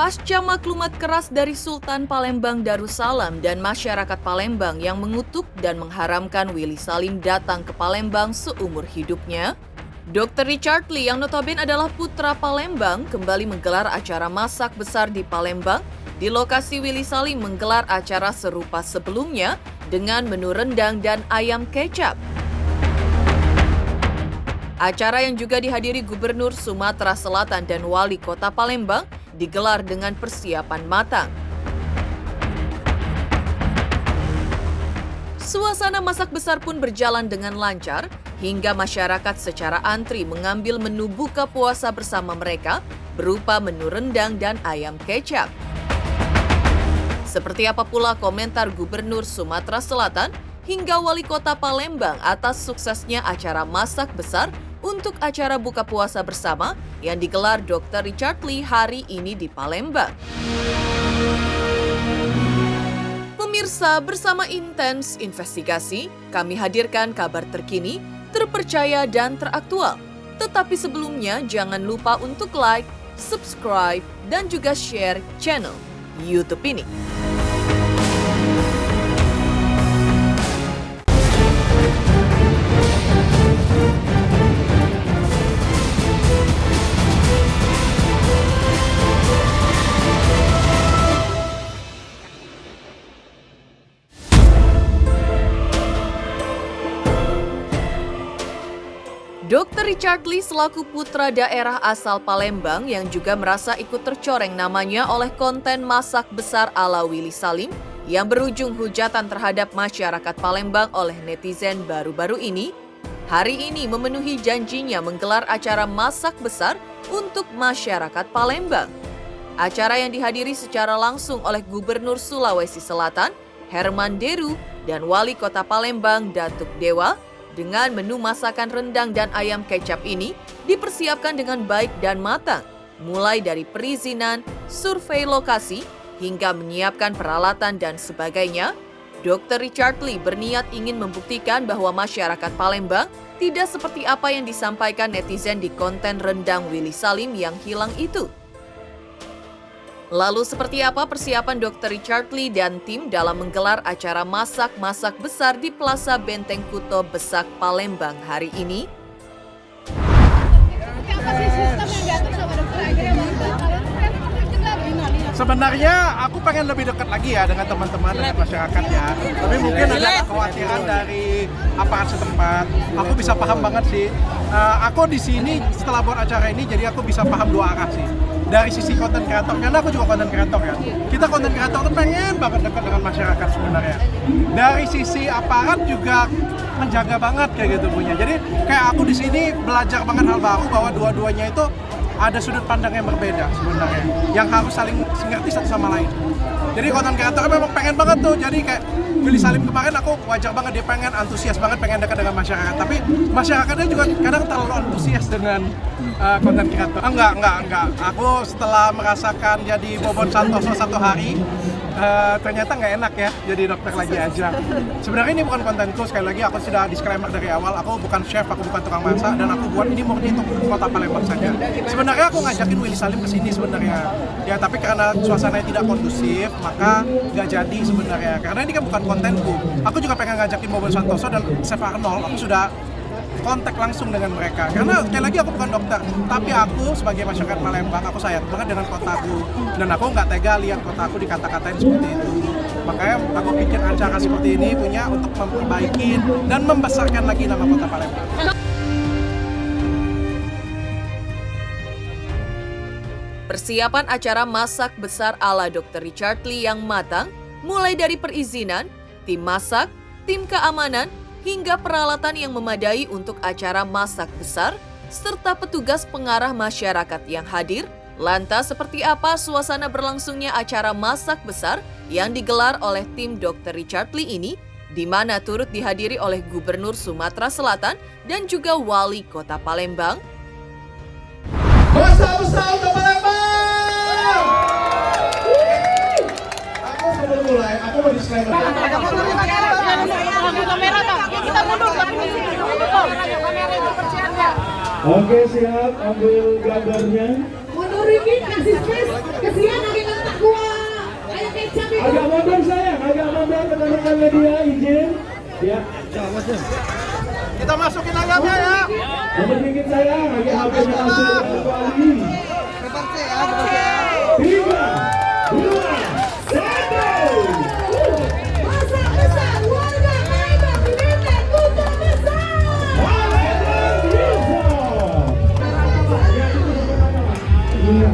Pasca maklumat keras dari Sultan Palembang Darussalam dan masyarakat Palembang yang mengutuk dan mengharamkan Willy Salim datang ke Palembang seumur hidupnya, Dr. Richard Lee yang notabene adalah putra Palembang kembali menggelar acara masak besar di Palembang di lokasi Willy Salim menggelar acara serupa sebelumnya dengan menu rendang dan ayam kecap. Acara yang juga dihadiri Gubernur Sumatera Selatan dan Wali Kota Palembang digelar dengan persiapan matang. Suasana masak besar pun berjalan dengan lancar hingga masyarakat secara antri mengambil menu buka puasa bersama mereka berupa menu rendang dan ayam kecap. Seperti apa pula komentar Gubernur Sumatera Selatan hingga Wali Kota Palembang atas suksesnya acara masak besar untuk acara buka puasa bersama yang digelar Dr. Richard Lee hari ini di Palembang. Pemirsa, bersama Intens Investigasi, kami hadirkan kabar terkini, terpercaya dan teraktual. Tetapi sebelumnya jangan lupa untuk like, subscribe, dan juga share channel YouTube ini. Dr. Richard Lee selaku putra daerah asal Palembang yang juga merasa ikut tercoreng namanya oleh konten masak besar ala Willy Salim yang berujung hujatan terhadap masyarakat Palembang oleh netizen baru-baru ini, hari ini memenuhi janjinya menggelar acara masak besar untuk masyarakat Palembang. Acara yang dihadiri secara langsung oleh Gubernur Sulawesi Selatan, Herman Deru, dan Wali Kota Palembang, Datuk Dewa, dengan menu masakan rendang dan ayam kecap ini dipersiapkan dengan baik dan matang, mulai dari perizinan, survei lokasi, hingga menyiapkan peralatan dan sebagainya. Dr. Richard Lee berniat ingin membuktikan bahwa masyarakat Palembang tidak seperti apa yang disampaikan netizen di konten rendang Willy Salim yang hilang itu. Lalu seperti apa persiapan Dr. Richard Lee dan tim dalam menggelar acara masak-masak besar di Plaza Benteng Kuto Besak, Palembang hari ini? Sebenarnya aku pengen lebih dekat lagi ya dengan teman-teman, dengan masyarakat ya. Tapi mungkin ada kekhawatiran dari aparat setempat. Aku bisa paham banget sih. Aku di sini setelah buat acara ini, jadi aku bisa paham dua arah sih. Dari sisi konten kreator, karena aku juga konten kreator ya. Kita konten kreator tuh pengen banget dekat dengan masyarakat sebenarnya. Dari sisi aparat juga menjaga banget kayak gitu punya. Jadi kayak aku di sini belajar banget hal baru bahwa dua-duanya itu ada sudut pandang yang berbeda sebenarnya, yang harus saling mengerti satu sama lain. Jadi konten kreator memang pengen banget tuh, jadi kayak Willy Salim kemarin aku wajar banget dia pengen antusias banget, pengen dekat dengan masyarakat. Tapi masyarakatnya juga kadang terlalu antusias dengan konten kreator. Enggak. Aku setelah merasakan jadi Bobon Santoso satu hari, ternyata nggak enak ya jadi dokter lagi aja. Sebenarnya ini bukan kontenku, sekali lagi aku sudah disclaimer dari awal, aku bukan chef, aku bukan tukang masak, dan aku buat ini murni untuk kota Palembang saja. Sebenarnya aku ngajakin Willy Salim ke sini sebenarnya, ya tapi karena suasananya tidak kondusif, maka nggak jadi sebenarnya. Karena ini kan bukan kontenku. Aku juga pengen ngajakin Bobon Santoso dan Chef Arnold, aku sudah kontak langsung dengan mereka. Karena sekali lagi aku bukan dokter, tapi aku sebagai masyarakat Palembang, aku sayang banget dengan kotaku. Dan aku nggak tega lihat kotaku dikata-katain seperti itu. Makanya aku bikin acara seperti ini punya untuk memperbaiki dan membesarkan lagi nama kota Palembang. Persiapan acara masak besar ala Dr. Richard Lee yang matang, mulai dari perizinan, tim masak, tim keamanan, hingga peralatan yang memadai untuk acara masak besar, serta petugas pengarah masyarakat yang hadir. Lantas seperti apa suasana berlangsungnya acara masak besar yang digelar oleh tim Dr. Richard Lee ini, di mana turut dihadiri oleh Gubernur Sumatera Selatan dan juga Wali Kota Palembang? Besar-besar untuk Palembang! Aku sebelum mulai, aku mau disclaimer. Oke, siap, ambil gambarnya. Mundur Riki kasih space kesian lagi letak gua kayak kecap itu. Agak mundur saya, agak mundur rekan-rekan media izin. Ya. Kita masukin ayamnya ya. Nomor dikit saya, agak HP-nya langsung kembali. 3, 2, 1. Masak besar warga Palembang United Kota Besar. Palembang bisa. Iya.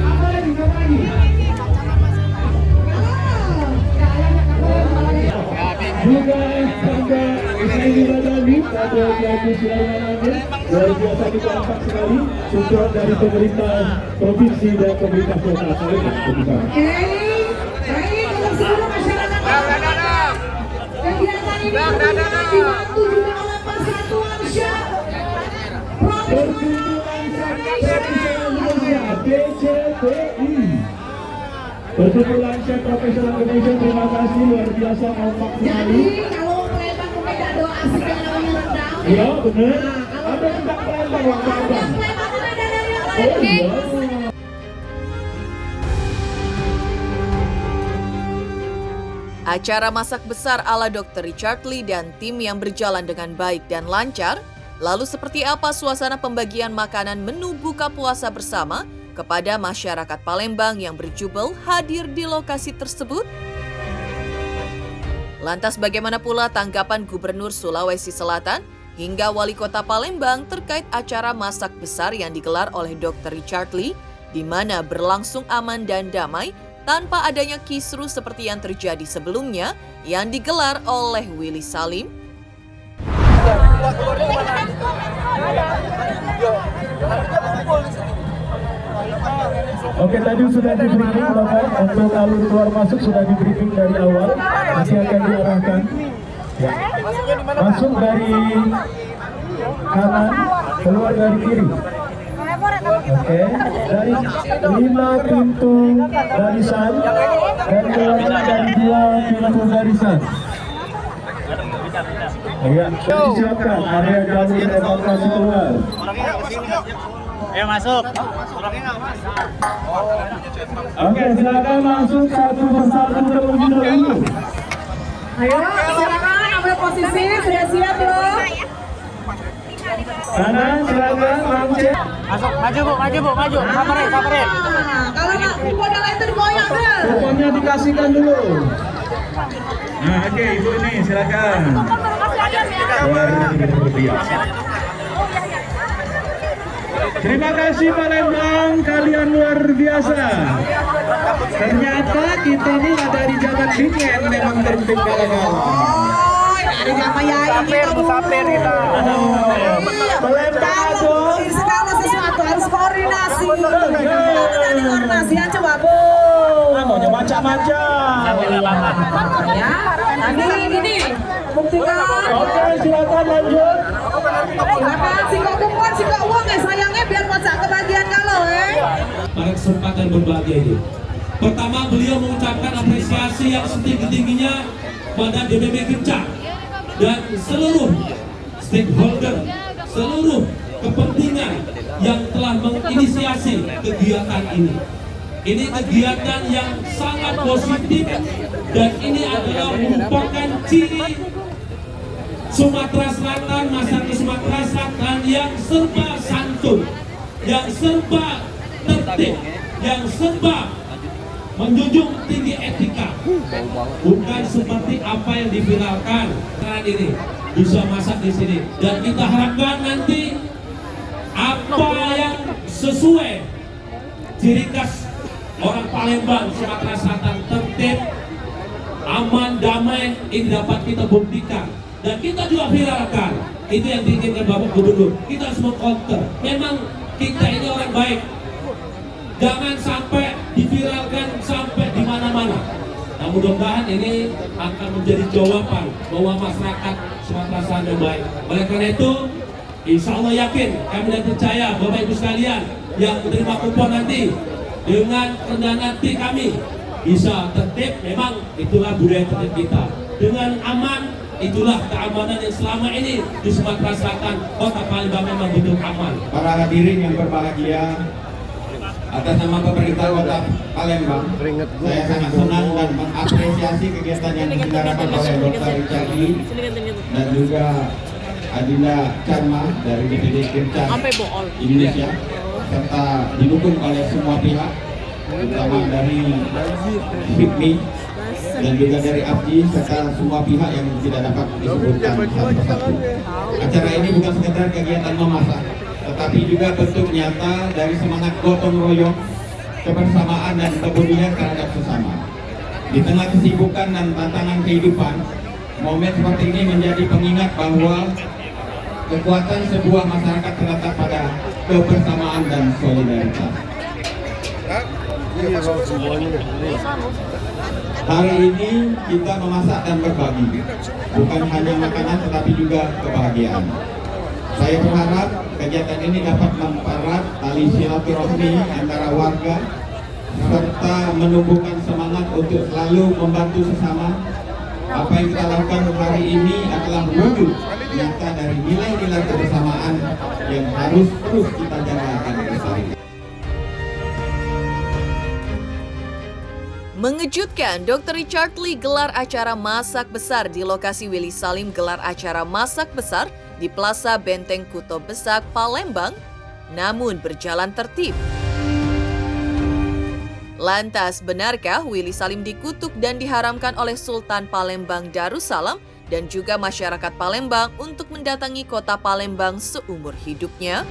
Apa lagi? Juga Sangga Ismaili Badani pada pelaku Sulaiman Amin luar biasa kita angkat sekali support dari pemerintah provinsi dan pemerintah kota Palembang. Oke, baik untuk seluruh masyarakat Palembang. Kegiatan ini dibantu juga oleh Persatuan Syah Provinsi Indonesia PCPI. Perkumpulan Chef Profesional Indonesia, terima kasih luar biasa kompak sekali. Jadi kalau Palembang tidak doa asik yang namanya rendang. Iya benar. Ada tidak Palembang waktu apa? Yang Palembang itu beda dari yang Oh lain. iya. Acara masak besar ala Dr. Richard Lee dan tim yang berjalan dengan baik dan lancar. Lalu seperti apa suasana pembagian makanan menu buka puasa bersama kepada masyarakat Palembang yang berjubel hadir di lokasi tersebut? Lantas bagaimana pula tanggapan Gubernur Sulawesi Selatan hingga Wali Kota Palembang terkait acara masak besar yang digelar oleh Dr. Richard Lee, di mana berlangsung aman dan damai tanpa adanya kisruh seperti yang terjadi sebelumnya yang digelar oleh Willy Salim? Oke, tadi sudah di briefing Bapak, untuk alur keluar masuk sudah di briefing dari awal, nanti akan diarahkan. Ya. Masuk dari kanan, keluar dari kiri. Oke, dari 5 pintu barisan dan keluarnya dari 2 pintu barisan. Ya, silakan area jalur evakuasi keluar. Ayo masuk. Oke, silakan masuk satu persatu terlebih dahulu. Ayo, silakan ambil posisi, sudah siap belum? Kanan, silakan langsung. Masuk, maju Bu, maju. Kamerin. Nah, kalau nggak modal itu digoyang deh. Kuponnya dikasihkan dulu. Nah, oke, Ibu ini silakan. Luar biasa. Terima kasih Palembang, kalian luar biasa. Ternyata kita ini ada di Jalan Dingin memang tertib Palembang. Oh, dari apa ya ini Musafir kita. Palembang aduh. segala sesuatu harus koordinasi. Dari koordinasi ya coba Bu. Maunya macam-macam. Ya, tadi ini buktikan. Oke, silakan lanjut. Silakan singkong kumpul, singkong uang ya sayangnya biar masak kebagian kalau pada kesempatan berbahagia ini. Pertama, beliau mengucapkan apresiasi yang setinggi-tingginya pada DPP Kencang dan seluruh stakeholder, seluruh kepentingan yang telah menginisiasi kegiatan ini. Ini kegiatan yang sangat positif dan ini adalah merupakan ciri Sumatera Selatan, masyarakat Sumatera Selatan yang serba santun, yang serba tertib, yang serba menjunjung tinggi etika, bukan seperti apa yang diviralkan saat ini. Bisa masak di sini dan kita harapkan nanti apa yang sesuai ciri khas orang Palembang, Sumatera Selatan, tertib, aman, damai, ini dapat kita buktikan. Dan kita juga viralkan, itu yang diinginkan Bapak Gubernur. Kita harus mengcounter, memang kita ini orang baik. Jangan sampai diviralkan sampai di mana-mana. Nah, mudah-mudahan ini akan menjadi jawaban bahwa masyarakat Sumatera Selatan baik. Oleh karena itu, insya Allah yakin, kami dan percaya Bapak Ibu sekalian yang menerima kupon nanti dengan rendahan hati kami bisa tertib. Memang itulah budaya tertib kita. Dengan aman, Itulah keamanan yang selama ini di Sumatera Selatan, Kota Palembang memang butuh aman. Para hadirin yang berbahagia, atas nama pemerintah Kota Palembang, saya sangat senang dan mengapresiasi kegiatan yang diselenggarakan oleh Dr. Richard Lee dan juga Adinda Charma dari DPD Kencang Indonesia, serta didukung oleh semua pihak, terutama dari HIPMI dan juga dari APJI, serta semua pihak yang tidak dapat disebutkan satu persatu. Acara ini bukan sekedar kegiatan memasak, tetapi juga bentuk nyata dari semangat gotong royong, kebersamaan dan kepedulian terhadap sesama. Di tengah kesibukan dan tantangan kehidupan, momen seperti ini menjadi pengingat bahwa kekuatan sebuah masyarakat terletak pada kebersamaan dan solidaritas. Hari ini kita memasak dan berbagi, bukan hanya makanan tetapi juga kebahagiaan. Saya berharap kegiatan ini dapat mempererat tali silaturahmi antara warga serta menumbuhkan semangat untuk selalu membantu sesama. Apa yang kita lakukan hari ini adalah wujud nyata dari nilai-nilai kebersamaan yang harus terus kita jaga dan lestarikan. Mengejutkan, Dr. Richard Lee gelar acara masak besar di lokasi Willy Salim gelar acara masak besar di Plaza Benteng Kuto Besak, Palembang, namun berjalan tertib. Lantas, benarkah Willy Salim dikutuk dan diharamkan oleh Sultan Palembang Darussalam dan juga masyarakat Palembang untuk mendatangi kota Palembang seumur hidupnya?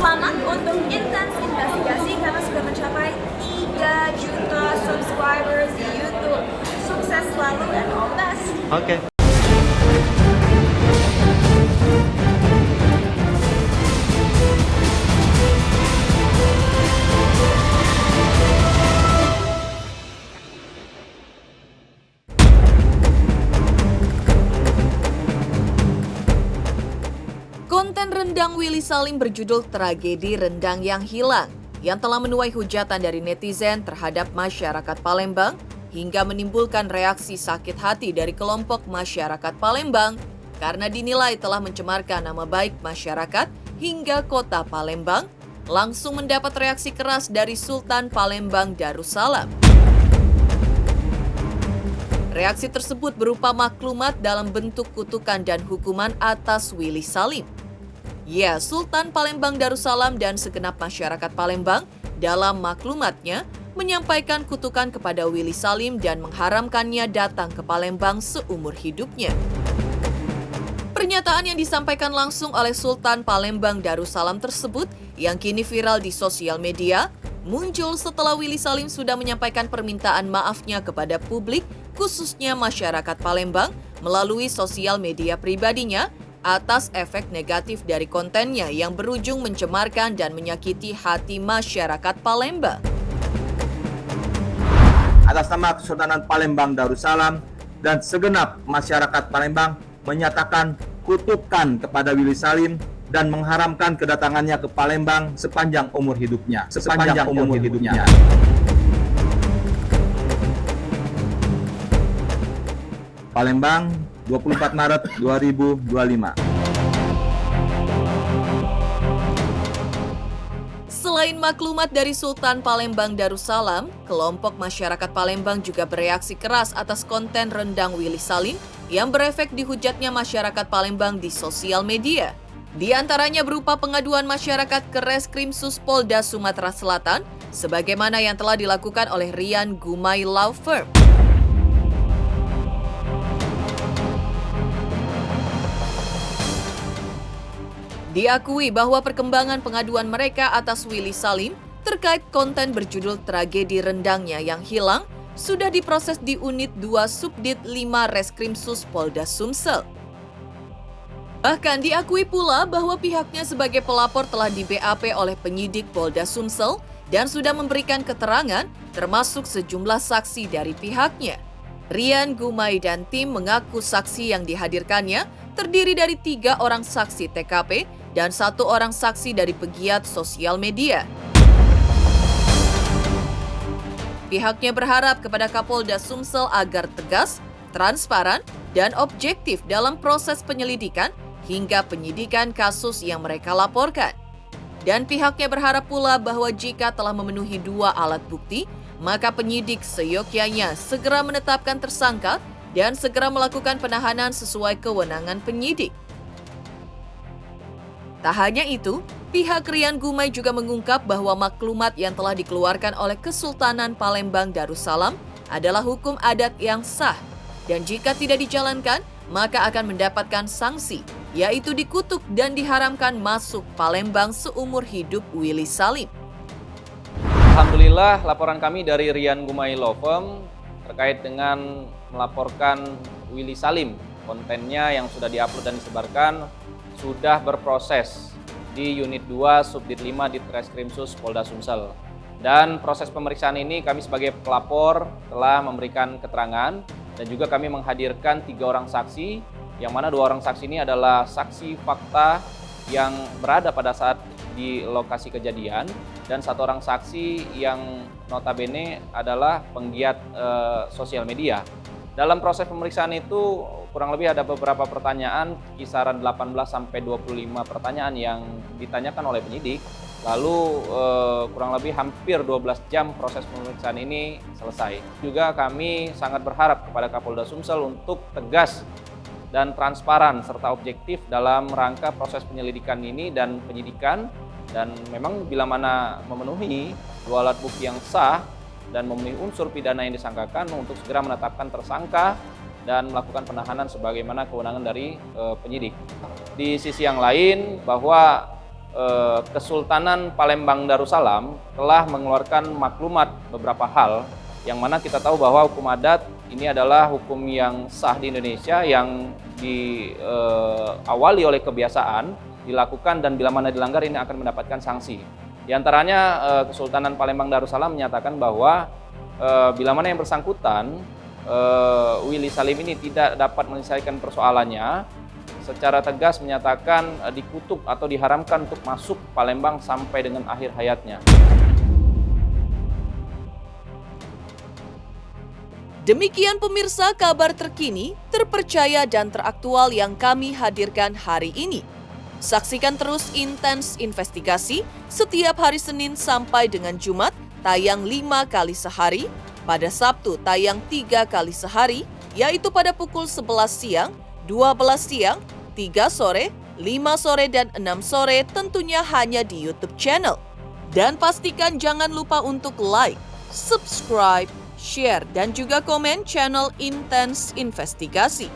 Selamat untuk Intens Investigasi karena sudah mencapai 3 juta subscribers di YouTube. Sukses selalu dan all the best. Oke. Konten rendang Willy Salim berjudul Tragedi Rendang yang Hilang yang telah menuai hujatan dari netizen terhadap masyarakat Palembang hingga menimbulkan reaksi sakit hati dari kelompok masyarakat Palembang karena dinilai telah mencemarkan nama baik masyarakat hingga kota Palembang, langsung mendapat reaksi keras dari Sultan Palembang Darussalam. Reaksi tersebut berupa maklumat dalam bentuk kutukan dan hukuman atas Willy Salim. Ya, Sultan Palembang Darussalam dan segenap masyarakat Palembang dalam maklumatnya menyampaikan kutukan kepada Willy Salim dan mengharamkannya datang ke Palembang seumur hidupnya. Pernyataan yang disampaikan langsung oleh Sultan Palembang Darussalam tersebut yang kini viral di sosial media muncul setelah Willy Salim sudah menyampaikan permintaan maafnya kepada publik, khususnya masyarakat Palembang, melalui sosial media pribadinya atas efek negatif dari kontennya yang berujung mencemarkan dan menyakiti hati masyarakat Palembang. Atas nama Kesultanan Palembang Darussalam dan segenap masyarakat Palembang menyatakan kutukan kepada Willy Salim dan mengharamkan kedatangannya ke Palembang sepanjang umur hidupnya. Palembang, 24 Maret 2025. Selain maklumat dari Sultan Palembang Darussalam, kelompok masyarakat Palembang juga bereaksi keras atas konten rendang Willy Salim yang berefek dihujatnya masyarakat Palembang di sosial media. Di antaranya berupa pengaduan masyarakat ke Reskrimsus Polda Sumatera Selatan, sebagaimana yang telah dilakukan oleh Rian Gumai Law Firm. Diakui bahwa perkembangan pengaduan mereka atas Willy Salim terkait konten berjudul Tragedi Rendangnya yang Hilang sudah diproses di Unit 2 Subdit 5 Reskrimsus Polda Sumsel. Bahkan diakui pula bahwa pihaknya sebagai pelapor telah di BAP oleh penyidik Polda Sumsel dan sudah memberikan keterangan termasuk sejumlah saksi dari pihaknya. Rian Gumai dan tim mengaku saksi yang dihadirkannya terdiri dari 3 orang saksi TKP dan 1 orang saksi dari pegiat sosial media. Pihaknya berharap kepada Kapolda Sumsel agar tegas, transparan, dan objektif dalam proses penyelidikan hingga penyidikan kasus yang mereka laporkan. Dan pihaknya berharap pula bahwa jika telah memenuhi 2 alat bukti, maka penyidik seyogyanya segera menetapkan tersangka dan segera melakukan penahanan sesuai kewenangan penyidik. Tak hanya itu, pihak Rian Gumai juga mengungkap bahwa maklumat yang telah dikeluarkan oleh Kesultanan Palembang Darussalam adalah hukum adat yang sah, dan jika tidak dijalankan, maka akan mendapatkan sanksi, yaitu dikutuk dan diharamkan masuk Palembang seumur hidup Willy Salim. Alhamdulillah, laporan kami dari Rian Gumai Law Firm terkait dengan melaporkan Willy Salim. Kontennya yang sudah diupload dan disebarkan sudah berproses di Unit 2 Subdit 5 di Treskrimsus Polda Sumsel. Dan proses pemeriksaan ini kami sebagai pelapor telah memberikan keterangan dan juga kami menghadirkan 3 orang saksi, yang mana 2 orang saksi ini adalah saksi fakta yang berada pada saat di lokasi kejadian dan 1 orang saksi yang notabene adalah penggiat sosial media. Dalam proses pemeriksaan itu kurang lebih ada beberapa pertanyaan, kisaran 18 sampai 25 pertanyaan yang ditanyakan oleh penyidik. Lalu kurang lebih hampir 12 jam proses pemeriksaan ini selesai. Juga kami sangat berharap kepada Kapolda Sumsel untuk tegas dan transparan serta objektif dalam rangka proses penyelidikan ini dan penyidikan. Dan memang bila mana memenuhi 2 alat bukti yang sah dan memenuhi unsur pidana yang disangkakan, untuk segera menetapkan tersangka dan melakukan penahanan sebagaimana kewenangan dari penyidik. Di sisi yang lain, bahwa Kesultanan Palembang Darussalam telah mengeluarkan maklumat beberapa hal, yang mana kita tahu bahwa hukum adat ini adalah hukum yang sah di Indonesia, yang diawali oleh kebiasaan, dilakukan, dan bila mana dilanggar ini akan mendapatkan sanksi. Di antaranya Kesultanan Palembang Darussalam menyatakan bahwa bila mana yang bersangkutan Willy Salim ini tidak dapat menyelesaikan persoalannya, secara tegas menyatakan dikutuk atau diharamkan untuk masuk Palembang sampai dengan akhir hayatnya. Demikian pemirsa kabar terkini, terpercaya dan teraktual yang kami hadirkan hari ini. Saksikan terus Intens Investigasi setiap hari Senin sampai dengan Jumat, tayang 5 kali sehari, pada Sabtu tayang 3 kali sehari, yaitu pada pukul 11 siang, 12 siang, 3 sore, 5 sore, dan 6 sore, tentunya hanya di YouTube channel. Dan pastikan jangan lupa untuk like, subscribe, share, dan juga komen channel Intens Investigasi.